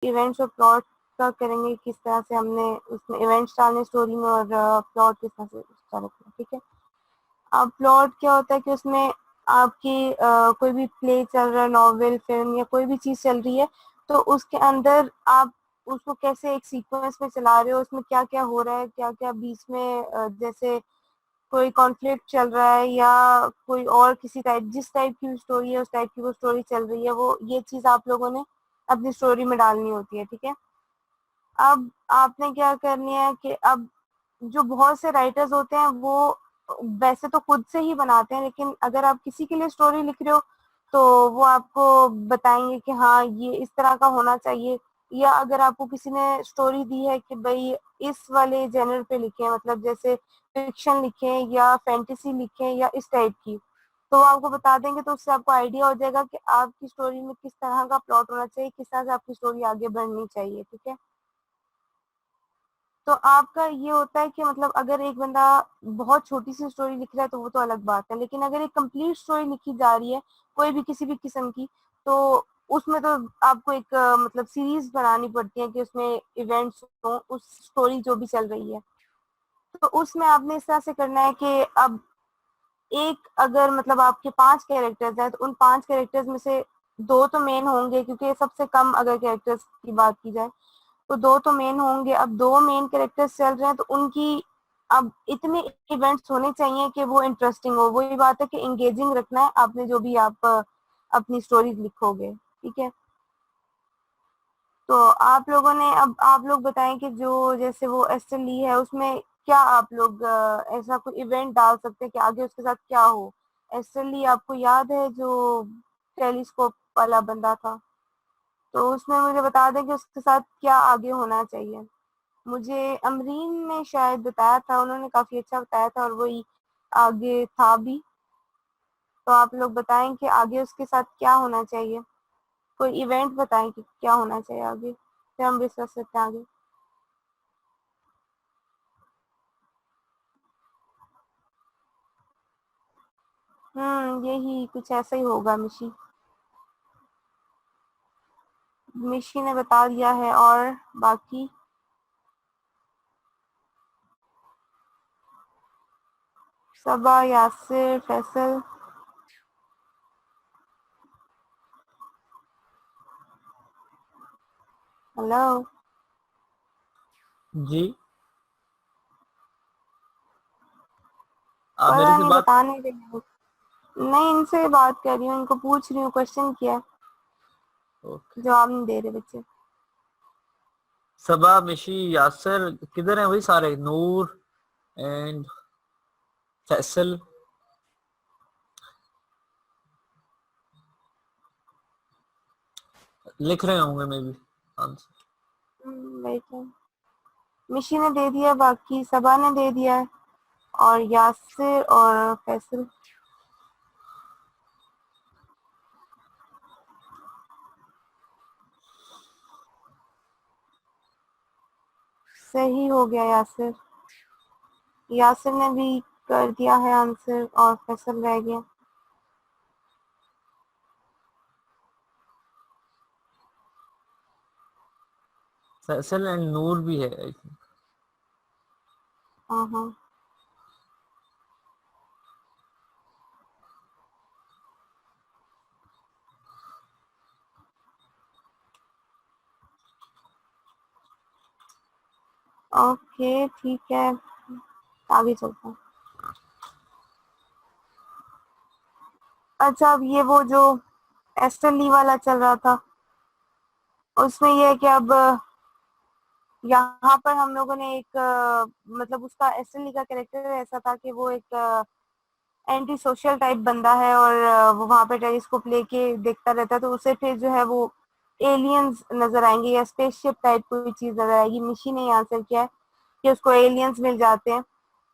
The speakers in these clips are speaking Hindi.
इवेंट्स और प्लॉट का करेंगे, किस तरह से हमने उसमें इवेंट्स डालने स्टोरी में और प्लॉट किस तरह से उसका रखना, ठीक है। अब प्लॉट क्या होता है कि उसमें आपकी कोई भी प्ले चल रहा है, नॉवेल, फिल्म या कोई भी चीज चल रही है, तो उसके अंदर आप उसको कैसे एक सीक्वेंस में चला रहे हो, उसमें क्या क्या हो रहा है, क्या क्या बीच में जैसे कोई कॉन्फ्लिक्ट चल रहा है या कोई और किसी टाइप, जिस टाइप की स्टोरी है उस टाइप की वो स्टोरी चल रही है, वो ये चीज आप लोगों ने अपनी स्टोरी में डालनी होती है, ठीक है। अब आपने क्या करनी है कि अब जो बहुत से राइटर्स होते हैं वो वैसे तो खुद से ही बनाते हैं, लेकिन अगर आप किसी के लिए स्टोरी लिख रहे हो तो वो आपको बताएंगे कि हाँ ये इस तरह का होना चाहिए, या अगर आपको किसी ने स्टोरी दी है कि भाई इस वाले जेनर पे लिखे, मतलब जैसे फिक्शन लिखें या फैंटेसी लिखें या इस टाइप की, तो वो आपको बता देंगे, तो उससे आपको आइडिया हो जाएगा कि आपकी स्टोरी में किस तरह का प्लॉट होना चाहिए, किस तरह से आपकी स्टोरी आगे बढ़नी चाहिए, ठीक है। तो आपका ये होता है कि मतलब अगर एक बंदा बहुत छोटी सी स्टोरी लिख रहा है तो वो तो अलग बात है, लेकिन अगर एक कंप्लीट स्टोरी लिखी जा रही है कोई भी किसी भी किस्म की, तो उसमें तो आपको एक मतलब सीरीज बनानी पड़ती है कि उसमें इवेंट्स हो, उस स्टोरी जो भी चल रही है, तो उसमें आपने इस तरह से करना है कि अब एक अगर मतलब आपके 5 कैरेक्टर्स हैं तो उन 5 कैरेक्टर्स में से 2 तो मेन होंगे, क्योंकि सबसे कम अगर कैरेक्टर्स की बात की जाए तो 2 तो मेन होंगे। अब 2 मेन कैरेक्टर्स चल रहे हैं तो उनकी अब इतने इवेंट्स होने चाहिए कि वो इंटरेस्टिंग हो, वही बात है कि एंगेजिंग रखना है आपने जो भी आप अपनी स्टोरी लिखोगे, ठीक है। तो आप लोगों ने, अब आप लोग बताएं कि जो जैसे वो एस्टर ली है उसमें क्या आप लोग ऐसा कोई इवेंट डाल सकते हैं कि आगे उसके साथ क्या हो। एस्टर ली आपको याद है जो टेलीस्कोप वाला बंदा था, तो उसमें मुझे बता दें कि उसके साथ क्या आगे होना चाहिए। मुझे अमरीन ने शायद बताया था, उन्होंने काफी अच्छा बताया था और वही आगे था भी। तो आप लोग बताएं कि आगे उसके साथ क्या होना चाहिए, कोई इवेंट बताएं कि क्या होना चाहिए आगे, फिर हम डिस्कस करते हैं आगे। यही कुछ ऐसा ही होगा। मिशी ने बता दिया है, और बाकी सबा, यासिर, फैसल। हेलो। जी, आप मेरे पता से नहीं, बात। बता नहीं रही। नहीं, इनसे बात कर रही हूँ, इनको पूछ रही हूँ, क्वेश्चन किया है, ओके। जवाब नहीं दे रहे बच्चे। सबा, मिशी, यासर किधर हैं? वही सारे, नूर एंड फैसल। लिख रहे होंगे मे बी आंसर। वेट, मिशी ने दे दिया, बाकी सबा ने दे दिया है, और यासिर और फैसल। सही हो गया यासिर। यासिर ने भी कर दिया है आंसर और फैसल रह गया। फैसल एंड नूर भी है आई थिंक। हाँ हाँ। ओके ठीक है, आगे चलते हैं। अच्छा, अब ये वो जो एस्टर ली वाला चल रहा था, उसमें ये है कि अब यहाँ पर हम लोगों ने एक मतलब उसका एस्टर ली का कैरेक्टर ऐसा था कि वो एक एंटी सोशल टाइप बंदा है, और वो वहां पे टेलीस्कोप लेके देखता रहता है, तो उसे फिर जो है वो एलियंस नजर आएंगे या स्पेसशिप टाइप कोई चीज नजर आएगी। मिशी ने आंसर किया है कि उसको एलियंस मिल जाते हैं।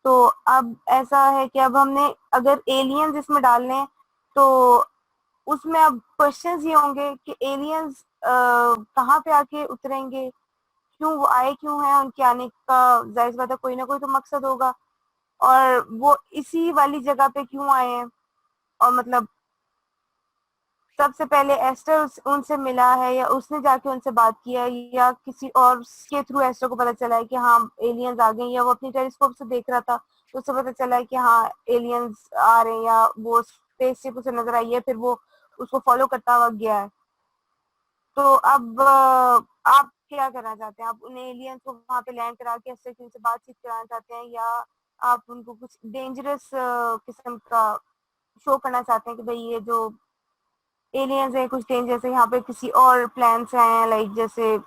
तो अब ऐसा है कि अब हमने अगर एलियंस इसमें डालने हैं तो उसमें अब क्वेश्चंस ये होंगे कि एलियंस कहाँ पे आके उतरेंगे, क्यों वो आए, क्यों है, उनके आने का जाहिर सी बात है कोई ना कोई तो मकसद होगा, और वो इसी वाली जगह पे क्यों आए हैं, और मतलब सबसे पहले एस्टर उनसे मिला है या उसने जाके उनसे बात किया है या किसी और के थ्रू एस्टर को पता चला है कि हाँ एलियंस आ गए, या वो अपनी टेलीस्कोप से देख रहा था तो उसे पता चला है कि हाँ एलियंस आ रहे हैं, या वो स्पेसशिप उसे नजर आई है, फिर वो उसको फॉलो करता हुआ गया है। तो अब आप क्या करना चाहते हैं? आप उन एलियंस को वहां पे लैंड करा के एस्टर की उनसे बातचीत कराना चाहते हैं, या आप उनको कुछ डेंजरस किस्म का शो करना चाहते हैं कि भाई ये जो एलियंस है कुछ डेंजरस है, यहाँ पे किसी और प्लान से आए हैं, लाइक जैसे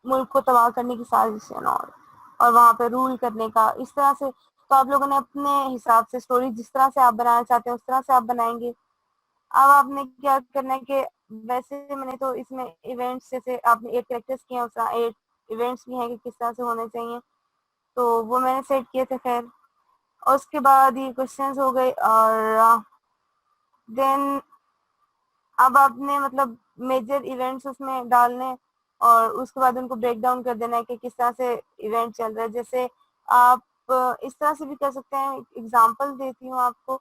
मुल्क को तबाह करने की साजिश है और वहां पे रूल करने का, इस तरह से। तो आप लोगों ने अपने हिसाब से स्टोरी जिस तरह से आप बनाना चाहते हैं उस तरह से आप बनाएंगे। अब आपने क्या करना है कि वैसे मैंने तो इसमें इवेंट्स जैसे आपने 8 कैरेक्टर्स किए हैं, उस तरह 8 इवेंट्स भी हैं कि किस तरह से होने चाहिए, तो वो मैंने सेट किए थे। खैर, और उसके बाद ये क्वेश्चंस हो गए, और देन अब आपने मतलब मेजर इवेंट्स उसमें डालने और उसके बाद उनको ब्रेक डाउन कर देना है कि किस तरह से इवेंट चल रहा है। जैसे आप इस तरह से भी कर सकते हैं, एग्जांपल देती हूँ आपको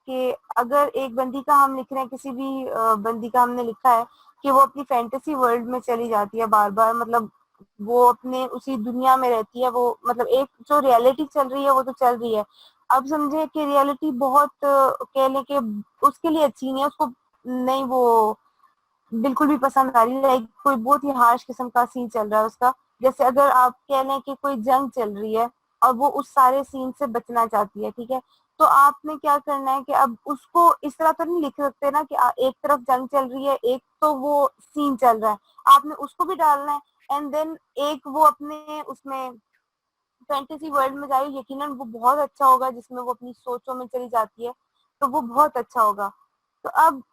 कि अगर एक बंदी का हम लिख रहे हैं, किसी भी बंदी का हमने लिखा है कि वो अपनी फैंटेसी वर्ल्ड में चली जाती है बार बार, मतलब वो अपने उसी दुनिया में रहती है, वो मतलब एक जो रियलिटी चल रही है वो तो चल रही है। अब समझे कि रियलिटी बहुत कह लें कि उसके लिए अच्छी नहीं है, उसको नहीं वो बिल्कुल भी पसंद आ रही है, लाइक कोई बहुत ही हार्श किस्म का सीन चल रहा है उसका। जैसे अगर आप कह लें कि कोई जंग चल रही है और वो उस सारे सीन से बचना चाहती है, ठीक है, तो आपने क्या करना है कि अब उसको इस तरह तो नहीं लिख सकते ना कि एक तरफ जंग चल रही है, एक तो वो सीन चल रहा है, आपने उसको भी डालना है। एंड देन एक वो अपने उसमें फैंटेसी वर्ल्ड में जाए, यकीनन वो बहुत अच्छा होगा, जिसमें वो अपनी सोचों में चली जाती है, तो वो बहुत अच्छा होगा। तो अब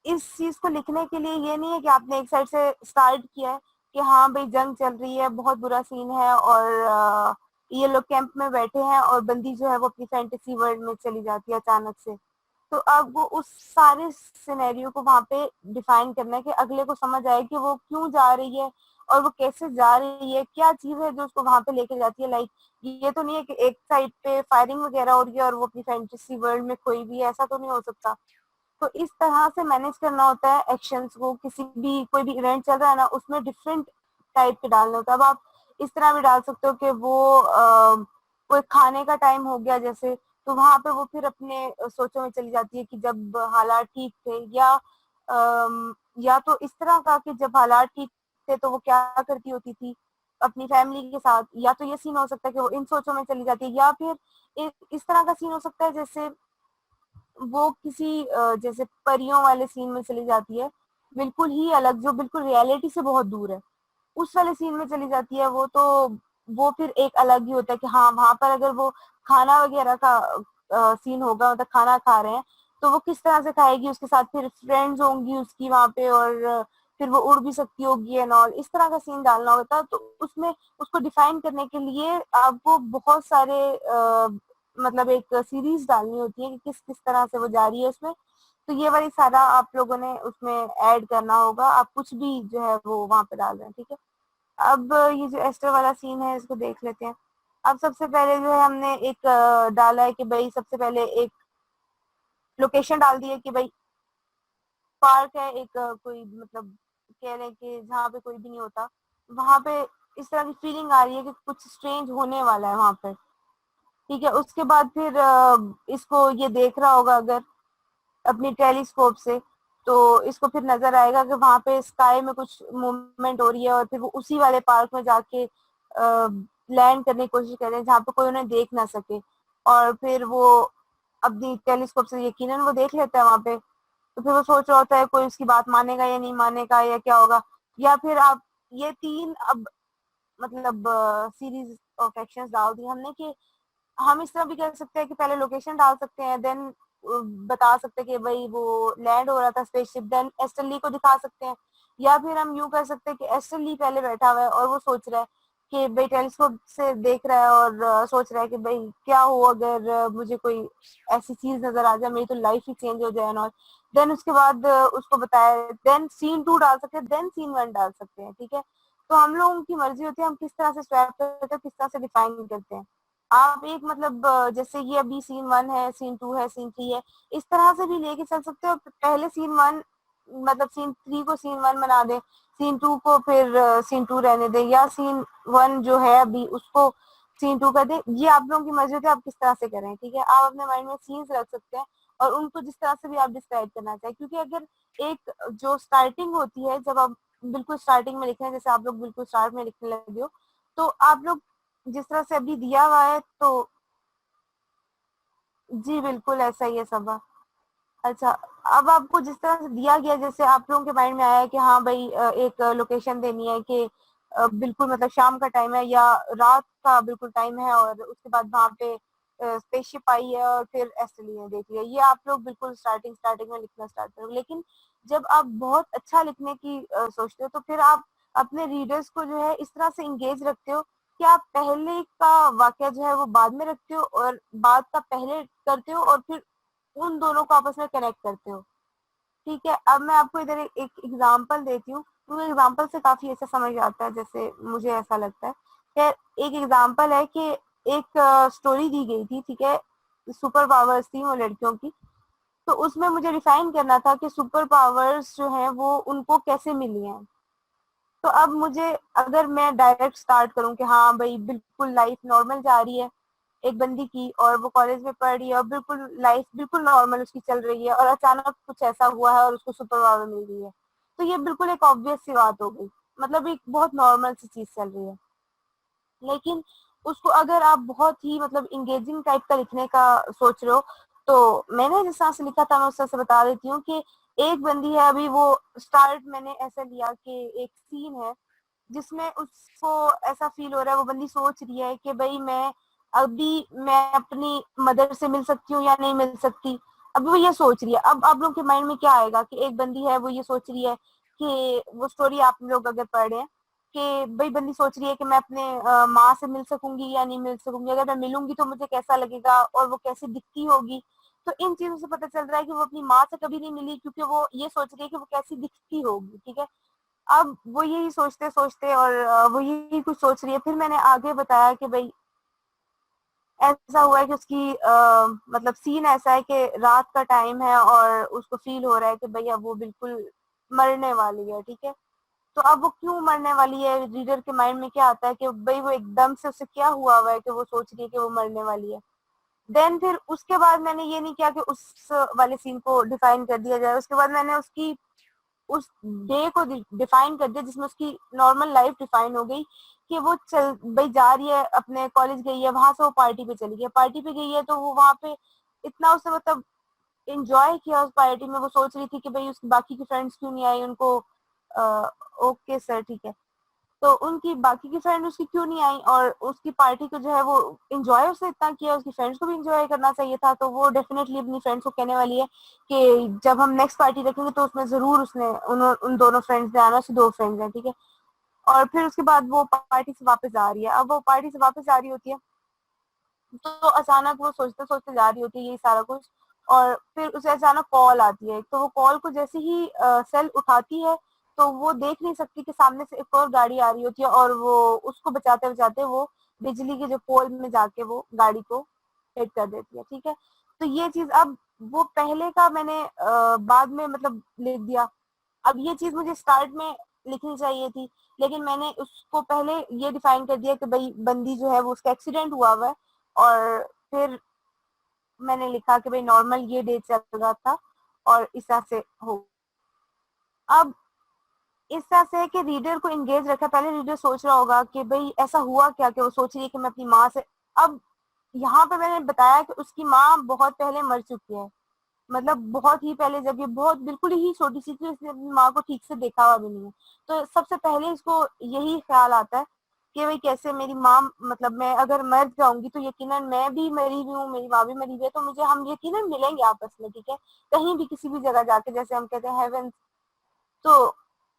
इस चीज को लिखने के लिए ये नहीं है कि आपने एक साइड से स्टार्ट किया है कि हाँ भाई जंग चल रही है, बहुत बुरा सीन है, और ये लोग कैंप में बैठे हैं और बंदी जो है वो अपनी फैंटेसी वर्ल्ड में चली जाती है अचानक से। तो अब वो उस सारे सिनेरियो को वहां पे डिफाइन करना है कि अगले को समझ आए कि वो क्यों जा रही है और वो कैसे जा रही है, क्या चीज है जो उसको वहां पे लेके जाती है। लाइक ये तो नहीं है कि एक साइड पे फायरिंग वगैरह हो रही है और वो अपनी फैंटेसी वर्ल्ड में कोई भी है, ऐसा तो नहीं हो सकता। तो इस तरह से मैनेज करना होता है एक्शंस को, किसी भी कोई भी इवेंट चल रहा है ना उसमें डिफरेंट टाइप के डालने होता है। अब आप इस तरह भी डाल सकते हो कि वो कोई खाने का टाइम हो गया जैसे, तो वहां पे वो फिर अपने सोचों में चली जाती है कि जब हालात ठीक थे, या तो इस तरह का कि जब हालात ठीक थे तो वो क्या करती होती थी अपनी फैमिली के साथ, या तो ये सीन हो सकता है कि वो इन सोचों में चली जाती है, या फिर इस तरह का सीन हो सकता है जैसे वो किसी जैसे परियों वाले सीन में चली जाती है, बिल्कुल ही अलग, जो बिल्कुल रियलिटी से बहुत दूर है, उस वाले सीन में चली जाती है वो। तो वो फिर एक अलग ही होता है कि हाँ वहां पर अगर वो खाना वगैरह का सीन होगा, मतलब खाना खा रहे हैं, तो वो किस तरह से खाएगी, उसके साथ फिर फ्रेंड्स होंगी उसकी वहां पे, और फिर वो उड़ भी सकती होगी एंड ऑल, इस तरह का सीन डालना होता है। तो उसमें उसको डिफाइन करने के लिए आपको बहुत सारे मतलब एक सीरीज डालनी होती है कि किस किस तरह से वो जा रही है उसमें। तो ये वाली सारा आप लोगों ने उसमें ऐड करना होगा, आप कुछ भी जो है वो वहां पे डाल रहे हैं, ठीक है। अब ये जो एस्टर वाला सीन है इसको देख लेते हैं। अब सबसे पहले जो है हमने एक डाला है कि भाई सबसे पहले एक लोकेशन डाल दी है कि भाई पार्क है एक, कोई मतलब कह रहे हैं कि जहाँ पे कोई भी नहीं होता, वहां पे इस तरह की फीलिंग आ रही है कि कुछ स्ट्रेंज होने वाला है वहां पे, ठीक है। उसके बाद फिर इसको ये देख रहा होगा अगर अपनी टेलीस्कोप से, तो इसको फिर नजर आएगा कि वहां पे स्काई में कुछ मूवमेंट हो रही है, और फिर वो उसी वाले पार्क में जाके लैंड करने की कोशिश कर रहे हैं जहाँ पे कोई उन्हें देख ना सके, और फिर वो अपनी टेलीस्कोप से यकीनन वो देख लेता है वहां पे। तो फिर वो सोच रहा होता है कोई उसकी बात मानेगा या नहीं मानेगा या क्या होगा। या फिर आप ये तीन अब मतलब सीरीज ऑफ एक्शंस डाल दी हमने कि हम इस तरह भी कर सकते हैं कि पहले लोकेशन डाल सकते हैं, देन बता सकते हैं कि भाई वो लैंड हो रहा था स्पेसशिप, देन एस्टर ली को दिखा सकते हैं। या फिर हम यूं कर सकते हैं कि एस्टर ली पहले बैठा हुआ है और वो सोच रहा है कि भाई टेलीस्कोप से देख रहा है और सोच रहा है कि भाई क्या हो अगर मुझे कोई ऐसी चीज नजर आ जाए, मेरी तो लाइफ ही चेंज हो जाए और देन उसके बाद उसको बताया, देन सीन 2 डाल सकते हैं, देन सीन 1 डाल सकते हैं, ठीक है। तो हम लोगों की मर्जी होती है हम किस तरह से स्वैप करते हैं, किस तरह से डिफाइन करते हैं। आप एक मतलब जैसे ये अभी सीन 1 है, सीन 2 है, सीन 3 है, इस तरह से भी लेके चल सकते हो। पहले सीन 1 मतलब सीन 3 को सीन 1 बना दे, सीन 2 को फिर सीन 2 रहने दे, या सीन 1 जो है अभी उसको सीन 2 कर दे। ये आप लोगों की मर्जी होती है, आप किस तरह से करें, ठीक है। आप अपने माइंड में सीन्स रख सकते हैं और उनको जिस तरह से भी आप डिस्क्राइब करना चाहें, क्योंकि अगर एक जो स्टार्टिंग होती है, जब आप बिल्कुल स्टार्टिंग में लिख रहे हैं, जैसे आप लोग बिल्कुल स्टार्ट में लिखने लगे हो, तो आप लोग जिस तरह से अभी दिया हुआ है, तो जी बिल्कुल ऐसा ही है सब। अच्छा, अब आपको जिस तरह से दिया गया, जैसे आप लोगों के माइंड में आया है कि हाँ भाई एक लोकेशन देनी है कि बिल्कुल मतलब शाम का टाइम है या रात का बिल्कुल टाइम है, और उसके बाद वहां पे स्पेसशिप आई है और फिर एस्ट्रेलिया देख लिया, ये आप लोग बिल्कुल स्टार्टिंग स्टार्टिंग में लिखना स्टार्ट करो। लेकिन जब आप बहुत अच्छा लिखने की सोचते हो, तो फिर आप अपने रीडर्स को जो है इस तरह से इंगेज रखते हो कि आप पहले का वाक्य जो है वो बाद में रखते हो और बाद का पहले करते हो, और फिर उन दोनों को आपस में कनेक्ट करते हो, ठीक है। अब मैं आपको इधर एक एग्जांपल देती हूँ, तो एग्जांपल से काफी ऐसा समझ आता है, जैसे मुझे ऐसा लगता है। खैर, एक एग्जांपल है कि एक स्टोरी दी गई थी, ठीक है, सुपर पावर्स थी वो लड़कियों की। तो उसमें मुझे डिफाइन करना था कि सुपर पावर्स जो हैं वो उनको कैसे मिली हैं। तो अब मुझे, अगर मैं डायरेक्ट स्टार्ट करूं कि हाँ भाई बिल्कुल लाइफ नॉर्मल जा रही है एक बंदी की, और वो कॉलेज में पढ़ रही है और बिल्कुल लाइफ बिल्कुल नॉर्मल उसकी चल रही है, और अचानक कुछ ऐसा हुआ है और उसको सुपर पावर मिल रही है, तो ये बिल्कुल एक ऑब्वियस सी बात हो गई, मतलब एक बहुत नॉर्मल सी चीज चल रही है। लेकिन उसको अगर आप बहुत ही मतलब इंगेजिंग टाइप का लिखने का सोच रहे हो, तो मैंने जिस तरह से लिखा था मैं उस तरह से बता देती हूँ कि एक बंदी है, अभी वो स्टार्ट मैंने ऐसा लिया कि एक सीन है जिसमें उसको ऐसा फील हो रहा है, वो बंदी सोच रही है कि भाई मैं अपनी मदर से मिल सकती हूँ या नहीं मिल सकती। अभी वो ये सोच रही है। अब आप लोग के माइंड में क्या आएगा कि एक बंदी है वो ये सोच रही है कि वो स्टोरी आप लोग अगर पढ़ रहे हैं कि भाई बंदी सोच रही है कि मैं अपने माँ से मिल सकूंगी या नहीं मिल सकूंगी, अगर मैं मिलूंगी तो मुझे कैसा लगेगा और वो कैसी दिखती होगी। तो इन चीजों से पता चल रहा है कि वो अपनी माँ से कभी नहीं मिली, क्योंकि वो ये सोच रही है कि वो कैसी दिखती होगी, ठीक है। अब वो यही सोचते सोचते और वो यही कुछ सोच रही है, फिर मैंने आगे बताया कि भाई ऐसा हुआ है कि उसकी मतलब सीन ऐसा है कि रात का टाइम है और उसको फील हो रहा है कि भैया वो बिल्कुल मरने वाली है, ठीक है। तो अब वो क्यों मरने वाली है, रीडर के माइंड में क्या आता है कि भाई वो एकदम से उसे क्या हुआ है कि वो सोच रही है कि वो मरने वाली है। देन फिर उसके बाद मैंने ये नहीं किया कि उस वाले सीन को डिफाइन कर दिया जाए, उसके बाद मैंने उसकी उस डे को डिफाइन कर दिया जिसमें उसकी नॉर्मल लाइफ डिफाइन हो गई, कि वो चल भाई जा रही है अपने कॉलेज गई है, वहां से वो पार्टी पे चली गई, पार्टी पे गई है तो वो वहां पे इतना उसने मतलब एंजॉय किया उस पार्टी में। वो सोच रही थी कि भाई उसकी बाकी की फ्रेंड्स क्यों नहीं आई उनको, ओके सर ठीक है, तो उनकी बाकी की फ्रेंड उसकी क्यों नहीं आई, और उसकी पार्टी को जो है वो एंजॉय उसने इतना किया, उसकी फ्रेंड्स को भी एंजॉय करना चाहिए था। तो वो डेफिनेटली अपनी फ्रेंड्स को कहने वाली है कि जब हम नेक्स्ट पार्टी रखेंगे तो उसमें जरूर उसने उन दोनों फ्रेंड्स ने आना, उसकी दो फ्रेंड्स हैं, ठीक है। और फिर उसके बाद वो पार्टी से वापस आ रही है। अब वो पार्टी से वापस आ रही होती है, तो अचानक वो सोचते सोचते जा रही होती है ये सारा कुछ, और फिर उसे अचानक कॉल आती है। तो वो कॉल को जैसे ही सेल उठाती है, तो वो देख नहीं सकती कि सामने से एक और गाड़ी आ रही होती है, और वो उसको बचाते बचाते वो बिजली के जो पोल में जाके वो गाड़ी को हिट कर देती है, ठीक है। तो ये चीज अब वो पहले का मैंने बाद में मतलब लिख दिया। अब ये चीज मुझे स्टार्ट में लिखनी चाहिए थी, लेकिन मैंने उसको पहले ये डिफाइन कर दिया कि भाई बंदी जो है वो उसका एक्सीडेंट हुआ है, और फिर मैंने लिखा कि भाई नॉर्मल ये डे चल रहा था और इस तरह से हो। अब इस तरह से है कि रीडर को एंगेज रखा। पहले रीडर सोच रहा होगा कि भाई ऐसा हुआ क्या कि वो सोच रही है कि मैं अपनी माँ से। अब यहाँ पे मैंने बताया कि उसकी माँ बहुत पहले मर चुकी है, मतलब बहुत ही पहले, जब ये बहुत बिल्कुल ही छोटी सी थी, उसने अपनी माँ को ठीक से देखा हुआ भी नहीं है। तो सबसे पहले इसको यही ख्याल आता है कि भाई कैसे मेरी माँ, मतलब मैं अगर मर जाऊंगी तो यकीनन मैं भी मरी हुई हूँ, मेरी माँ भी मरी हुई है, तो मुझे हम यकीनन मिलेंगे आपस में, ठीक है, कहीं भी किसी भी जगह जाके, जैसे हम कहते हैं हेवन। तो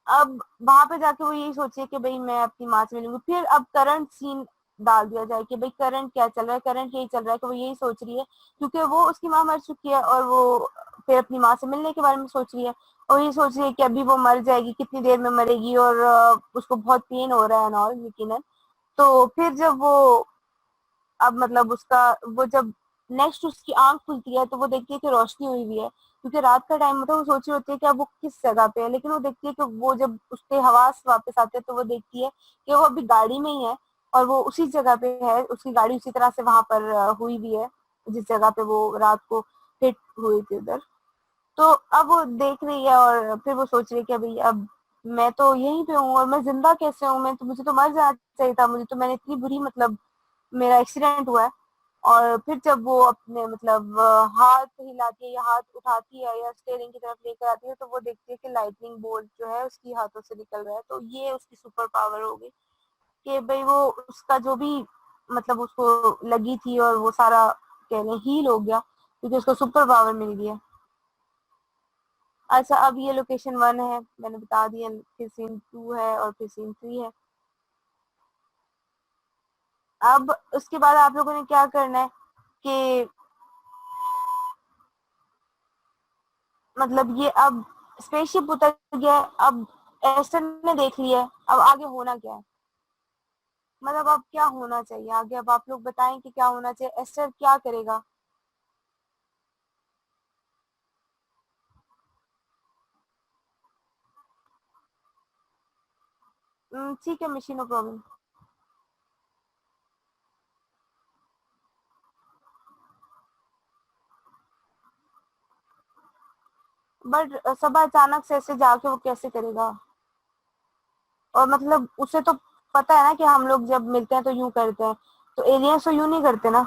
अब वहां पे जाके वो यही सोचे कि भाई मैं अपनी माँ से मिलूंगी। फिर अब करंट सीन डाल दिया जाए कि भाई करंट क्या चल रहा है, करंट यही चल रहा है कि वो यही सोच रही है, क्योंकि वो उसकी माँ मर चुकी है और वो फिर अपनी माँ से मिलने के बारे में सोच रही है, और ये सोच रही है कि अभी वो मर जाएगी, कितनी देर में मरेगी, और उसको बहुत पेन हो रहा है और यकीनन। तो फिर जब वो अब मतलब उसका वो जब नेक्स्ट उसकी आंख खुलती है तो वो देखती है कि रोशनी हुई हुई है, क्योंकि रात का टाइम होता है। वो सोच रही होती है कि अब वो किस जगह पे है, लेकिन वो देखती है कि वो जब उसके हवास वापस आते हैं तो वो देखती है कि वो अभी गाड़ी में ही है और वो उसी जगह पे है, उसकी गाड़ी उसी तरह से वहां पर हुई भी है जिस जगह पे वो रात को हिट हुई थी उधर। तो अब वो देख रही है और फिर वो सोच रही है कि अभी अब मैं तो यहीं पे हूँ और मैं जिंदा कैसे हूँ, मैं तो मुझे तो मर जाना चाहिए था, मुझे तो मैंने इतनी बुरी मतलब मेरा एक्सीडेंट हुआ है। और फिर जब वो अपने मतलब हाथ हिलाती है या हाथ उठाती है या स्टेयरिंग की तरफ लेकर आती है तो वो देखती है कि लाइटनिंग बोल्ट जो है उसकी हाथों से निकल रहा है। तो ये उसकी सुपर पावर होगी कि भाई वो उसका जो भी मतलब उसको लगी थी और वो सारा कह लें हील हो गया क्योंकि उसको सुपर पावर मिल गया। अच्छा, अब ये लोकेशन 1 है, मैंने बता दिया, फिर सीन 2 है और फिर सीन 3 है। अब उसके बाद आप लोगों ने क्या करना है कि मतलब ये अब स्पेसशिप उतर गया है, अब एस्टर ने देख लिया है, अब आगे होना क्या है, मतलब अब क्या होना चाहिए आगे, अब आप लोग बताएं कि क्या होना चाहिए, एस्टर क्या करेगा। ठीक है मिशी, नो प्रॉब्लम। बट सब अचानक से ऐसे जाके वो कैसे करेगा, और मतलब उसे तो पता है ना कि हम लोग जब मिलते हैं तो यूं करते हैं, तो एलियंस तो यूं नहीं करते ना।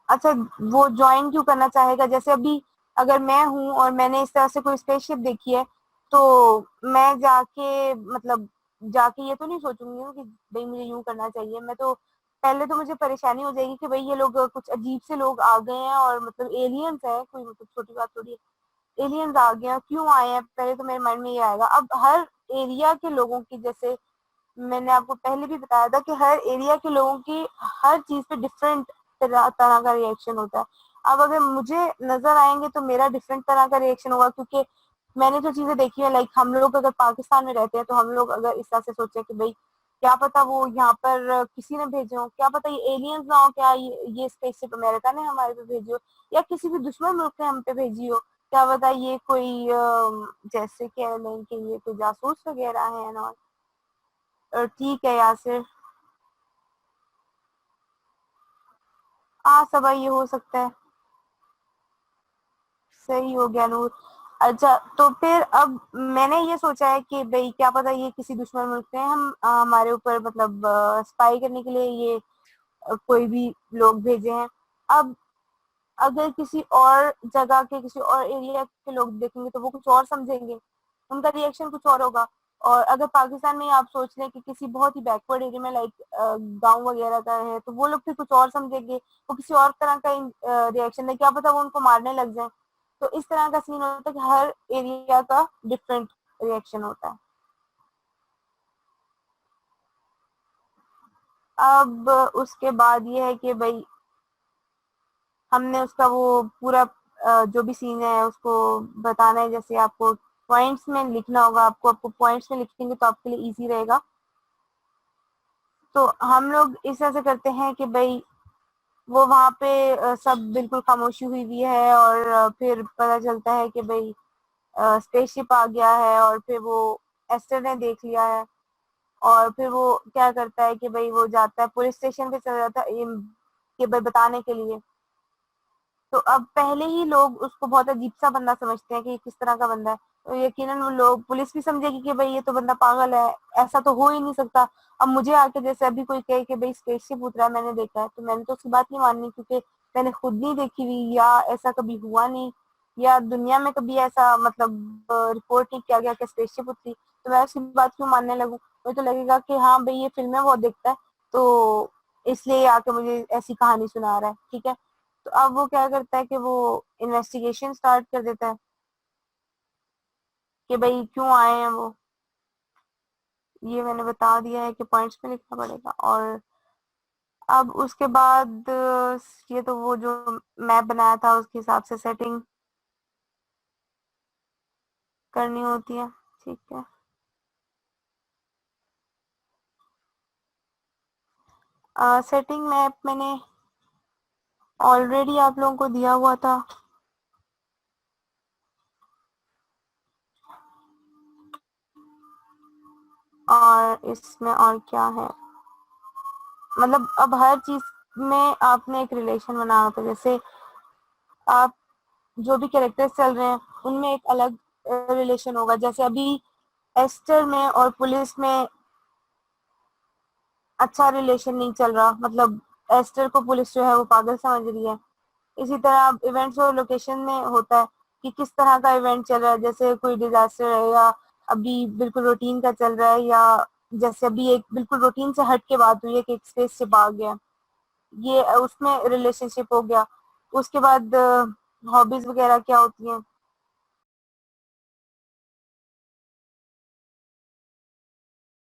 अच्छा, वो ज्वाइन क्यों करना चाहेगा, जैसे अभी अगर मैं हूं और मैंने इस तरह से कोई स्पेसशिप देखी है तो मैं जाके मतलब जाके ये तो नहीं सोचूंगी ना कि भाई मुझे यूं करना चाहिए, मैं तो पहले तो मुझे परेशानी हो जाएगी कि भाई ये लोग कुछ अजीब से लोग आ गए हैं और मतलब एलियंस है, कोई मतलब छोटी बात थोड़ी है, एलियंस आ गए हैं क्यों आए हैं, पहले तो मेरे माइंड में ये आएगा। अब हर एरिया के लोगों की, जैसे मैंने आपको पहले भी बताया था कि हर एरिया के लोगों की हर चीज पे डिफरेंट तरह का रिएक्शन होता है। अब अगर मुझे नजर आएंगे तो मेरा डिफरेंट तरह का रिएक्शन होगा, क्योंकि मैंने जो चीजें देखी है, लाइक हम लोग अगर पाकिस्तान में रहते हैं तो हम लोग अगर इस तरह से सोचे कि भाई क्या पता वो यहाँ पर किसी ने भेजे हो, क्या पता ये एलियंस ना हो, क्या ये स्पेसशिप अमेरिका ने हमारे पे भेजी हो या किसी भी दुश्मन मुल्क ने हम पे भेजी हो, क्या पता ये कोई जैसे कह लें कि ये कोई जासूस वगैरह है ना। ठीक है यासिर। हाँ सबा, ये हो सकता है। सही हो गया नूर। अच्छा, तो फिर अब मैंने ये सोचा है कि भाई क्या पता ये किसी दुश्मन मुल्क ने हम हमारे ऊपर मतलब स्पाई करने के लिए ये कोई भी लोग भेजे हैं। अब अगर किसी और जगह के किसी और एरिया के लोग देखेंगे तो वो कुछ और समझेंगे, उनका रिएक्शन कुछ और होगा। और अगर पाकिस्तान में आप सोच लें कि किसी बहुत ही बैकवर्ड एरिया में लाइक गांव वगैरह का है तो वो लोग फिर कुछ और समझेंगे, वो किसी और तरह का रिएक्शन है, क्या पता वो उनको मारने लग जाए। तो इस तरह का सीन होता है कि हर एरिया का डिफरेंट रिएक्शन होता है। अब उसके बाद ये है कि भाई हमने उसका वो पूरा जो भी सीन है उसको बताना है, जैसे आपको पॉइंट्स में लिखना होगा, आपको पॉइंट्स में लिखेंगे तो आपके लिए इजी रहेगा। तो हम लोग इस तरह से करते हैं कि भाई वो वहां पे सब बिल्कुल खामोशी हुई हुई है और फिर पता चलता है कि भाई स्पेसशिप आ गया है और फिर वो एस्टर ने देख लिया है। और फिर वो क्या करता है कि भाई वो जाता है पुलिस स्टेशन पे, चला जाता है कि भाई बताने के लिए। तो अब पहले ही लोग उसको बहुत अजीब सा बंदा समझते हैं कि ये किस तरह का बंदा है, तो यकीनन वो लोग पुलिस भी समझेगी कि भाई ये तो बंदा पागल है, ऐसा तो हो ही नहीं सकता। अब मुझे आके जैसे अभी कोई कहे कि भाई स्पेसशिप उतरा है, मैंने देखा है, तो मैंने तो उसकी बात नहीं माननी, क्योंकि मैंने खुद नहीं देखी हुई या ऐसा कभी हुआ नहीं या दुनिया में कभी ऐसा मतलब रिपोर्ट नहीं किया गया कि स्पेसशिप उतरी, तो मैं उसकी बात क्यों मानने लगूं। मुझे तो लगेगा कि हाँ भाई ये फिल्में बहुत देखता है तो इसलिए आके मुझे ऐसी कहानी सुना रहा है, ठीक है। तो अब वो क्या करता है कि वो इन्वेस्टिगेशन स्टार्ट कर देता है कि भाई क्यों आए हैं वो। ये मैंने बता दिया है कि पॉइंट्स में लिखना पड़ेगा। और अब उसके बाद ये तो वो जो मैप बनाया था उसके हिसाब से सेटिंग करनी होती है, ठीक है। सेटिंग मैप मैंने ऑलरेडी आप लोगों को दिया हुआ था। और इसमें और क्या है, मतलब अब हर चीज में आपने एक रिलेशन बनाना होता है। जैसे आप जो भी कैरेक्टर्स चल रहे हैं उनमें एक अलग रिलेशन होगा। जैसे अभी एस्टर में और पुलिस में अच्छा रिलेशन नहीं चल रहा, मतलब एस्टर को पुलिस जो है वो पागल समझ रही है। इसी तरह इवेंट्स और लोकेशन में होता है कि किस तरह का इवेंट चल रहा है, जैसे कोई डिजास्टर है या अभी बिल्कुल रूटीन का चल रहा है, या जैसे अभी एक बिल्कुल रूटीन से हट के बात हुई है कि एक स्पेस शिप आ गया, ये उसमें रिलेशनशिप हो गया। उसके बाद हॉबीज वगैरह क्या होती हैं,